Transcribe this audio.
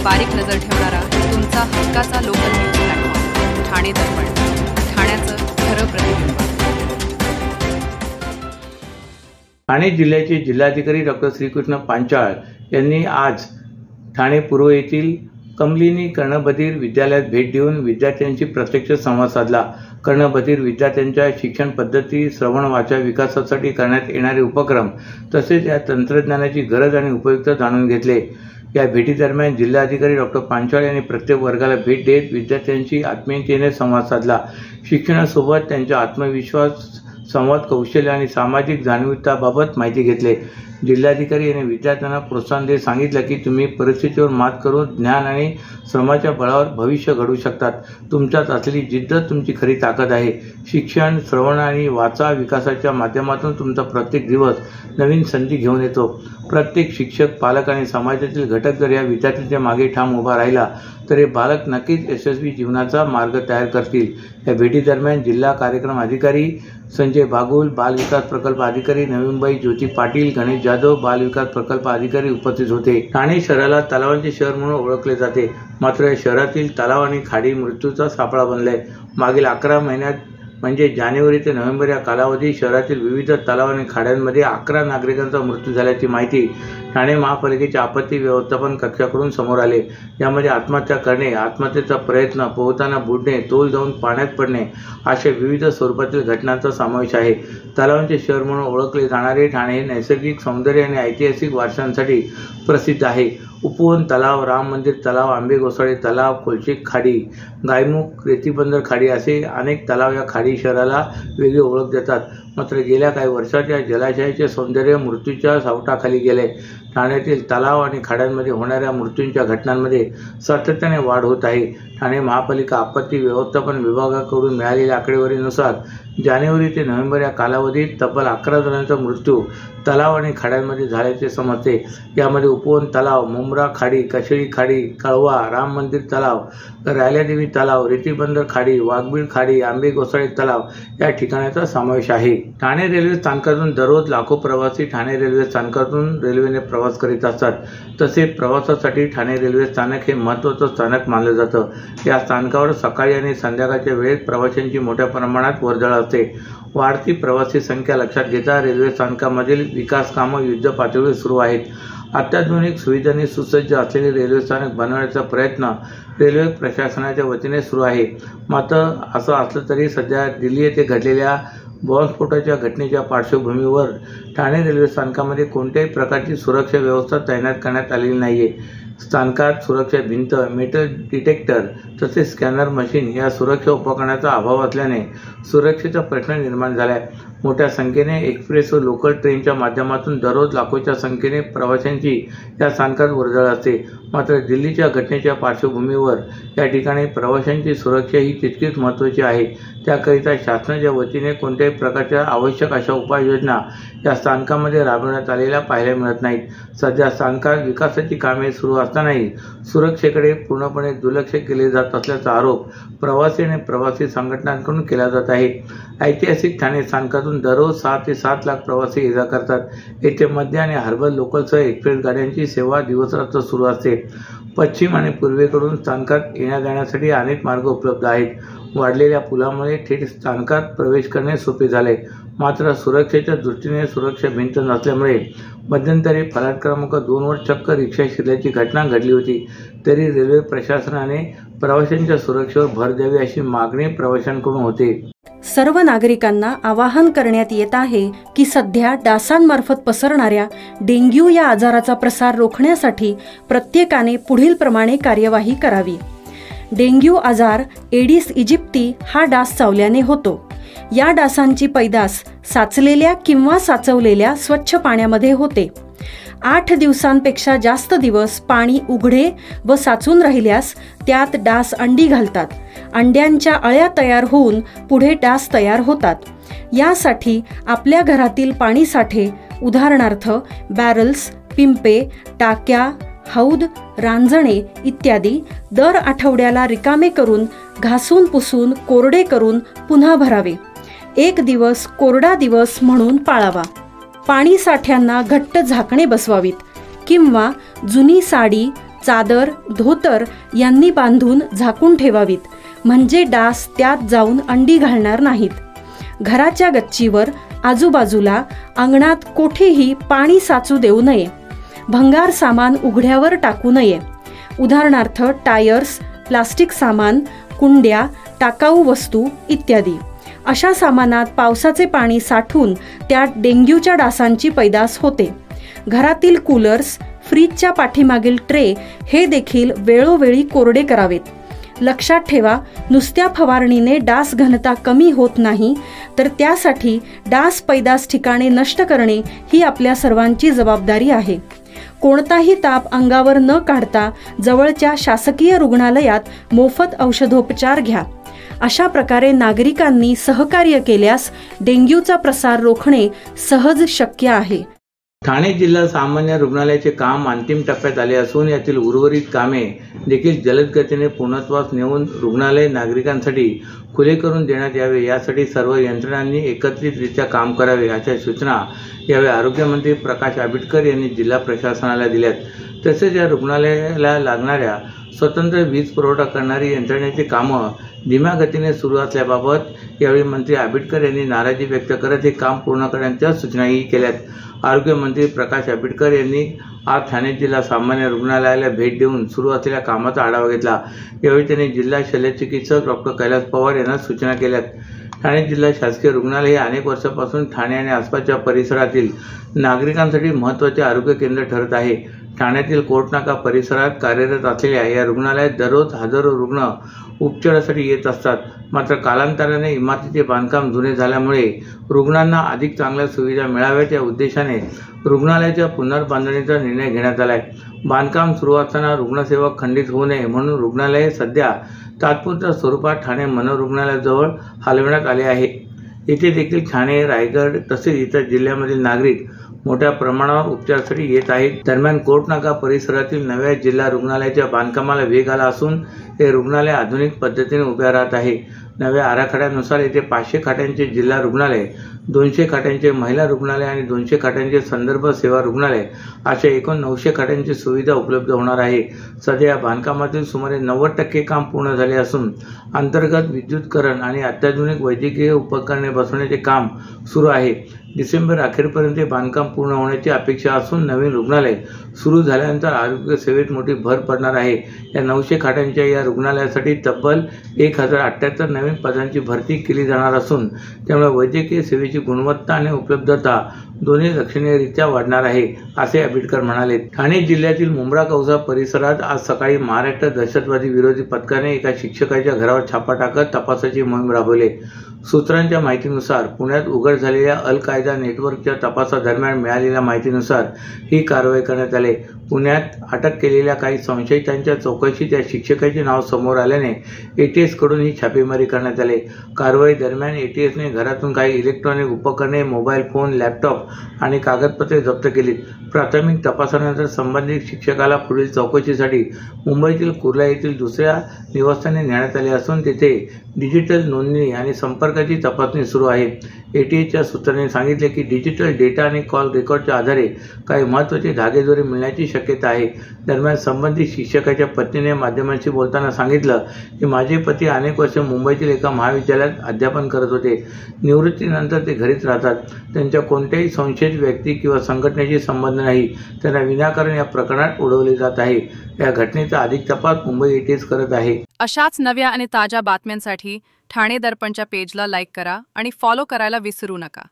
बारीक नजर ठेवणारा तुमचा हक्काचा लोकल न्यूज प्लॅटफॉर्म ठाणे दर्पण, ठाण्याचं खरं प्रतिबिंब। ठाणे जिल्ह्याचे जिल्हाधिकारी डॉक्टर श्रीकृष्ण पांचाळ यांनी आज ठाणे पूर्व येथील कमलिनी कर्णबधीर विद्यालयात भेट देऊन विद्यार्थ्यांशी प्रत्यक्ष संवाद साधला। कर्णबधीर विद्यार्थ्यांच्या शिक्षण पद्धती, श्रवण वाचा विकासासाठी करण्यात येणारे उपक्रम तसेच या तंत्रज्ञानाची गरज आणि उपयुक्तता जाणून घेतले। या भेटीदरम्यान जिल्हाधिकारी डॉक्टर पांचाळ यांनी प्रत्येक वर्गाला भेट देत विद्यार्थ्यांशी आत्मीयतेने संवाद साधला। शिक्षणासोबत त्यांचा आत्मविश्वास, संवाद कौशल्य आणि सामाजिक जाणीवताबाबत माहिती घेतली। जिल्हाधिकारी यांनी विद्यार्थ्यांना प्रोत्साहन देत सांगितलं की तुम्ही परिस्थितीवर मात करून ज्ञान आणि श्रमाच्या बळावर भविष्य घडवू शकतात। तुमच्यात असलेली जिद्द तुमची खरी ताकद आहे। शिक्षण, श्रवण आणि वाचा विकासाच्या माध्यमातून तुमचा प्रत्येक दिवस नवीन संधी घेऊन येतो। प्रत्येक शिक्षक, पालक आणि समाजातील घटक जर या विद्यार्थ्यांच्या मागे ठाम उभा राहिला तर हे बालक नक्कीच यशस्वी जीवनाचा मार्ग तयार करतील। या भेटीदरम्यान जिल्हा कार्यक्रम अधिकारी संजय बागुल, बाल विकास प्रकल्प अधिकारी नवी मुंबई ज्योती पाटील, गणेश जाधव, बाल विकास प्रकल्प अधिकारी उपस्थित होते। ठाणे शहराला तलावांचे शहर म्हणून ओळखले जाते, मात्र या शहरातील तलाव आणि खाडी मृत्यूचा सापळा बनलाय। मागील 11 महिन्यात म्हणजे जानेवारी ते नोव्हेंबर या कालावधीत शहरातील विविध तलाव आणि खाड्यांमध्ये 11 नागरिकांचा मृत्यू झाल्याची माहिती ठाणे महापालिकेच्या आपत्ती व्यवस्थापन कक्षाकडून समोर आले। यामध्ये आत्महत्या करणे, आत्महत्येचा प्रयत्न, पोहताना बुडणे, तोल जाऊन पाण्यात पडणे अशा विविध स्वरूपातील घटनांचा समावेश आहे। तलावांचे शहर म्हणून ओळखले जाणारे ठाणे हे नैसर्गिक सौंदर्य आणि ऐतिहासिक वारशांसाठी प्रसिद्ध आहे। उपवन तलाव, राम मंदिर तलाव, आंबे घोसाळे तलाव, कोलशेक खाडी, गायमुख, रेतीबंदर खाडी असे अनेक तलाव या खाडी शहराला वेगळी ओळख देतात। मात्र गेल्या काही वर्षात या जलाशयाचे सौंदर्य मृत्यूच्या सावटाखाली गेले। ठाण्यातील तलाव आणि खाड्यांमध्ये होणाऱ्या मृत्यूंच्या घटनांमध्ये सातत्याने वाढ होत आहे। ठाणे महापालिका आपत्ती व्यवस्थापन विभागाकडून मिळालेल्या आकडेवारीनुसार जानेवारी ते नोव्हेंबर या कालावधीत तब्बल 11 जणांचा मृत्यू तलाव आणि खाड्यांमध्ये झाल्याचे समजते। यामध्ये उपवन तलाव, मुंब्रा खाडी, कशेळी खाडी, कळवा, राम मंदिर तलाव, रायल्यादेवी तलाव, रेतीबंदर खाडी, वाघबीळ खाडी, आंबे घोसाळे तलाव या ठिकाणाचा समावेश आहे। ठाणे रेल्वे स्थानकातून दररोज लाखो प्रवासी ठाणे रेल्वे स्थानकातून रेल्वेने प्रवास करीत असतात। तसेच प्रवासासाठी ठाणे रेल्वे स्थानक हे महत्त्वाचं स्थानक मानलं जातं। या स्थानकावर सकाळी आणि संध्याकाळच्या वेळेत प्रवाशांची मोठ्या प्रमाणात वर्दळ असते। वाढती प्रवासी संख्या लक्षात घेता रेल्वे स्थानकामधील विकास कामं युद्धपातळीवर सुरू आहेत। अत्याधुनिक सुविधांनी सुसज्ज असलेले रेल्वे स्थानक बनवण्याचा प्रयत्न रेल्वे प्रशासनाच्या वतीने सुरू आहे। मात्र असं असलं तरी सध्या दिल्ली येथे घडलेल्या बॉम्बस्फोटाच्या घटनेच्या पार्श्वभूमीवर ठाणे रेल्वे स्थानकामध्ये कोणत्याही प्रकारची सुरक्षा व्यवस्था तैनात करण्यात आलेली नाहीये। स्थानकात सुरक्षा भिंत, मेटल डिटेक्टर तसेच स्कॅनर मशीन या सुरक्षा उपकरणाचा अभाव असल्याने सुरक्षेचा प्रश्न निर्माण झालाय। मोठ्या संख्येने एक्सप्रेस व लोकल ट्रेनच्या माध्यमातून दररोज लाखोच्या संख्येने प्रवाशांची या स्थानकात वर्दळ असते। मात्र दिल्लीच्या घटनेच्या पार्श्वभूमीवर या ठिकाणी प्रवाशांची सुरक्षा ही तितकीच महत्त्वाची आहे। त्याकरिता शासनाच्या वतीने कोणत्याही प्रकारच्या आवश्यक अशा उपाययोजना या स्थानकामध्ये राबवण्यात आलेल्या पाहायला मिळत नाहीत। सध्या स्थानकात विकासाची कामे सुरू असतानाही सुरक्षेकडे पूर्णपणे दुर्लक्ष केले जात असल्याचा आरोप प्रवासी आणि प्रवासी संघटनांकडून केला जात आहे। ऐतिहासिक ठाणे स्थानकातून दररोज 6 ते 7 लाख प्रवासी ये जा करतात। येथे मध्य आणि हार्बर लोकलसह एक्सप्रेस गाड्यांची सेवा दिवसरात्र सुरू असते। पश्चिम आणि पूर्वेकडून स्थानकात येण्या जाण्यासाठी अनेक मार्ग उपलब्ध आहेत। वाढलेल्या पुलामुळे थेट स्थानकात प्रवेश करणे सोपे झाले। मात्र सुरक्षेच्या दृष्टीने सुरक्षा भिंत नसल्यामुळे मध्यंतरी फलाट क्रमांक 2 वर चक्क रिक्षा शिरल्याची घटना घडली होती। तरी रेल्वे प्रशासनाने प्रवाशांच्या सुरक्षेवर भर द्यावी अशी मागणी प्रवाशांकडून होते। सर्व नागरिकांना आवाहन करण्यात येत आहे की सध्या डासांमार्फत पसरणाऱ्या डेंग्यू या आजाराचा प्रसार रोखण्यासाठी प्रत्येकाने पुढील प्रमाणे कार्यवाही करावी। डेंग्यू आजार एडिस इजिप्ती हा डास चावल्याने होतो। या डासांची पैदास साचलेल्या किंवा साचवलेल्या स्वच्छ पाण्यामध्ये होते। 8 दिवसांपेक्षा जास्त दिवस पाणी उघडे व साचून राहिल्यास त्यात डास अंडी घालतात। अंड्यांच्या अळ्या तयार होऊन पुढे डास तयार होतात। यासाठी आपल्या घरातील पाणी साठे उदाहरणार्थ बॅरल्स, पिंपे, टाक्या, हौद, रांजणे इत्यादी दर आठवड्याला रिकामे करून घासून पुसून कोरडे करून पुन्हा भरावे। 1 दिवस कोरडा दिवस म्हणून पाळावा। पाणी साठ्यांना घट्ट झाकणे बसवावीत किंवा जुनी साडी, चादर, धोतर यांनी बांधून झाकून ठेवावीत, म्हणजे डास त्यात जाऊन अंडी घालणार नाहीत. घराच्या गच्चीवर, आजूबाजूला, अंगणात कोठेही पाणी साचू देऊ नये. भंगार सामान उघड्यावर टाकू नये. उदाहरणार्थ टायर्स, प्लास्टिक सामान, कुंड्या, टाकाऊ वस्तू इत्यादी. अशा सामानात पावसाचे पाणी साठून त्यात डेंग्यूच्या डासांची पैदास होते. घरातील कूलर्स, फ्रीजच्या पाठीमागील ट्रे हे देखील वेळोवेळी कोरडे करावेत. लक्षात ठेवा, नुसत्या फवारणीने डास घनता कमी होत नाही, तर त्यासाठी डास पैदास ठिकाणे नष्ट करणे ही आपल्या सर्वांची जबाबदारी आहे. कोणताही ताप अंगावर न काढता जवळच्या शासकीय रुग्णालयात मोफत औषधोपचार घ्या. अशा प्रकारे नागरिकांनी सहकार्य केल्यास डेंग्यूचा प्रसार रोखणे सहज शक्य आहे. ठाणे जिल्हा सामान्य रुग्णालयाचे काम अंतिम टप्प्यात आले असून यातील उर्वरित कामे देखील जलद गतीने पूर्णत्वास नेऊन रुग्णालय नागरिकांसाठी खुले करून देण्यात यावे, यासाठी सर्व यंत्रणांनी एकत्रितरित्या काम करावे, अशा सूचना यावेळी आरोग्यमंत्री प्रकाश आंबेडकर यांनी जिल्हा प्रशासनाला दिल्यात. तसेच या रुग्णालयाला लागणाऱ्या स्वतंत्र वीज पुरवठा करणारी यंत्रणेची कामं धीम्या गतीने सुरू असल्याबाबत यावेळी मंत्री आंबेडकर यांनी नाराजी व्यक्त करत हे काम पूर्ण करण्याच्या सूचनाही केल्यात. आरोग्यमंत्री प्रकाश आंबेडकर यांनी आज ठाणे जिल्हा सामान्य रुग्णालयाला भेट देऊन सुरू असलेल्या कामाचा आढावा घेतला. यावेळी त्यांनी जिल्हा शल्यचिकित्सक डॉक्टर कैलास पवार यांना सूचना केल्यात. ठाणे जिल्हा शासकीय रुग्णालय हे अनेक वर्षापासून ठाणे आणि आसपासच्या परिसरातील नागरिकांसाठी महत्त्वाचे आरोग्य केंद्र ठरत आहे. ठाण्यातील कोर्टनाका परिसरात कार्यरत असलेल्या या रुग्णालयात दररोज हजारो रुग्ण उपचारासाठी येत असतात. मात्र कालांतराने इमारतीचे बांधकाम जुने झाल्यामुळे रुग्णांना अधिक चांगल्या सुविधा मिळाव्यात या उद्देशाने रुग्णालयाच्या पुनर्बांधणीचा निर्णय घेण्यात आलाय. बांधकाम सुरू असताना रुग्णसेवा खंडित होऊ नये म्हणून रुग्णालय सध्या तात्पुरत्या स्वरूपात ठाणे मनोरुग्णालयाजवळ हलविण्यात आले आहे. येथे देखील ठाणे, रायगड तसेच इतर जिल्ह्यामधील नागरिक मोठ्या प्रमाणावर उपचारासाठी येत आहेत. दरम्यान कोर्टनाका परिसरातील नव्या जिल्हा रुग्णालयाच्या बांधकामाला वेग आला असून हे रुग्णालय आधुनिक पद्धतीने उभे राहत आहे. नव्या आराखड्यानुसार येथे 500 खाटांचे जिल्हा रुग्णालय, 200 खाटांचे महिला रुग्णालय आणि 200 खाटांचे संदर्भ सेवा रुग्णालय अशा एकूण 900 खाटांची सुविधा उपलब्ध होणार आहे. सध्या या बांधकामातील सुमारे 90% काम पूर्ण झाले असून अंतर्गत विद्युतीकरण आणि अत्याधुनिक वैद्यकीय उपकरणे बसवण्याचे काम सुरू आहे. डिसेंबर अखेरपर्यंत बांधकाम पूर्ण होण्याची अपेक्षा असून नवीन रुग्णालय सुरू झाल्यानंतर आरोग्य सेवेत मोठी भर पडणार आहे. या 900 खाटांच्या या रुग्णालयासाठी तब्बल 1078 नवीन पदांची भरती केली जाणार असून त्यामुळे वैद्यकीय सेवेची गुणवत्ता आणि उपलब्धता दोन्ही लक्षणीयरित्या वाढणार आहे, असे आंबेडकर म्हणाले. ठाणे जिल्ह्यातील मुंब्रा कौसा परिसरात आज सकाळी महाराष्ट्र दहशतवादी विरोधी पथकाने एका शिक्षकाच्या घरावर छापा टाकत तपासाची मोहीम राबवली. सूत्रांच्या माहितीनुसार पुण्यात उघड झालेल्या अल कायदा नेटवर्कच्या तपासादरम्यान मिळालेल्या माहितीनुसार ही कारवाई करण्यात आली. पुण्यात अटक केलेल्या काही संशयितांच्या चौकशीत त्या शिक्षकाचे नाव समोर आल्याने एटीएस कडून ही छापेमारी करण्यात आली. कारवाई दरम्यान एटीएसने घरातून काही इलेक्ट्रॉनिक उपकरणे, मोबाईल फोन, लॅपटॉप आणि कागदपत्रे जप्त केली. प्राथमिक तपासानंतर संबंधित शिक्षकाला पुढील चौकशीसाठी मुंबईतील कुर्ला येथील दुसऱ्या निवासस्थानी नेण्यात आले असून तेथे डिजिटल नोंदणी आणि संपर्काची तपासणी सुरू आहे. एटीएसच्या सूत्रांनी सांगितले की डिजिटल डेटा आणि कॉल रेकॉर्डच्या आधारे काही महत्त्वाचे धागेदोरे मिळण्याची शक्यता आहे. दरम्यान संबंधित शिक्षकाच्या पत्नीने माध्यमांशी बोलताना सांगितलं की माझे पती अनेक वर्ष मुंबईतील एका महाविद्यालयात अध्यापन करत होते. निवृत्तीनंतर ते घरीच राहतात. त्यांच्या कोणत्याही संशयित व्यक्ती किंवा संघटनेशी संबंध नाही. त्यांना विनाकारण या प्रकरणात उडवले जात आहे. या घटनेचा अधिक तपास मुंबई एटीएस करत आहे. अशाच नव्या आणि ताज्या बातम्यांसाठी ठाणे दर्पणच्या पेजला लाईक करा आणि फॉलो करायला विसरू नका.